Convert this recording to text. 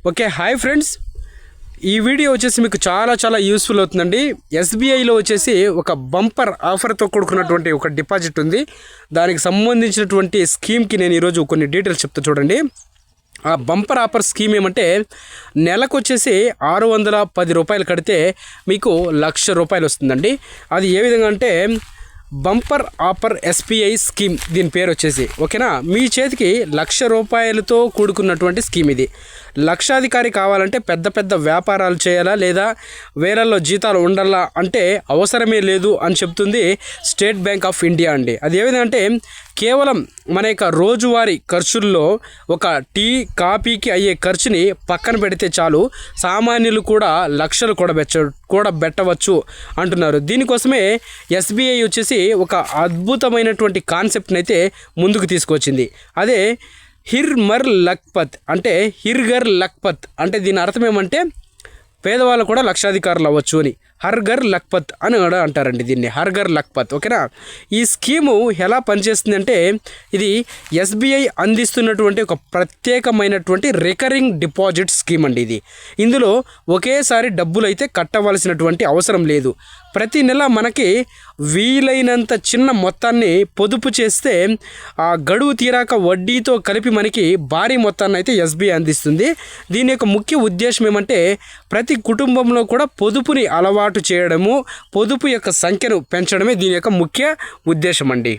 Okay, hi friends. ఈ video వచ్చేసి మీకు చాలా యూస్ఫుల్ అవుతుందండి. ఎస్బీఐలో వచ్చేసి ఒక బంపర్ ఆఫర్తో కూడుకున్నటువంటి ఒక డిపాజిట్ ఉంది. దానికి సంబంధించినటువంటి స్కీమ్కి నేను ఈరోజు కొన్ని డీటెయిల్స్ చెప్తా చూడండి. ఆ బంపర్ ఆఫర్ స్కీమ్ ఏమంటే నెలకు వచ్చేసి 610 రూపాయలు కడితే మీకు 1,00,000 రూపాయలు వస్తుందండి. అది ఏ విధంగా అంటే బంపర్ ఆఫర్ ఎస్బీఐ స్కీమ్ దీని పేరు వచ్చేసి. ఓకేనా, మీ చేతికి 1,00,000 రూపాయలతో కూడుకున్నటువంటి స్కీమ్ ఇది. లక్షాధికారి కావాలంటే పెద్ద వ్యాపారాలు చేయాలా లేదా వేలల్లో జీతాలు ఉండాలా అంటే అవసరమే లేదు అని చెప్తుంది స్టేట్ బ్యాంక్ ఆఫ్ ఇండియా అండి. అది ఏ విధంగా అంటే కేవలం మన యొక్క రోజువారీ ఖర్చుల్లో ఒక టీ కాఫీకి అయ్యే ఖర్చుని పక్కన పెడితే చాలు, సామాన్యులు కూడా లక్షలు కూడా పెట్టవచ్చు అంటున్నారు. దీనికోసమే ఎస్బీఐ వచ్చేసి ఒక అద్భుతమైనటువంటి కాన్సెప్ట్ని అయితే ముందుకు తీసుకొచ్చింది. అదే హిర్ఘర్ లఖ్పత్ అంటే దీని అర్థం ఏమంటే పేదవాళ్ళు కూడా లక్షాధికారులు అవ్వచ్చు అని. హర్ఘర్ లఖ్పత్ అని కూడా అంటారండి దీన్ని, హర్ఘర్ లఖ్పత్. ఓకేనా, ఈ స్కీము ఎలా పనిచేస్తుందంటే ఇది ఎస్బీఐ అందిస్తున్నటువంటి ఒక ప్రత్యేకమైనటువంటి రికరింగ్ డిపాజిట్ స్కీమ్ అండి ఇది. ఇందులో ఒకేసారి డబ్బులు అయితే కట్టవలసినటువంటి అవసరం లేదు. ప్రతి నెల మనకి వీలైనంత చిన్న మొత్తాన్ని పొదుపు చేస్తే ఆ గడువు తీరాక వడ్డీతో కలిపి మనకి భారీ మొత్తాన్ని అయితే ఎస్బీఐ అందిస్తుంది. దీని యొక్క ముఖ్య ఉద్దేశం ఏమంటే ప్రతి కుటుంబంలో కూడా పొదుపుని అలవాటు చేయడము, పొదుపు యొక్క సంఖ్యను పెంచడమే దీని యొక్క ముఖ్య ఉద్దేశం అండి.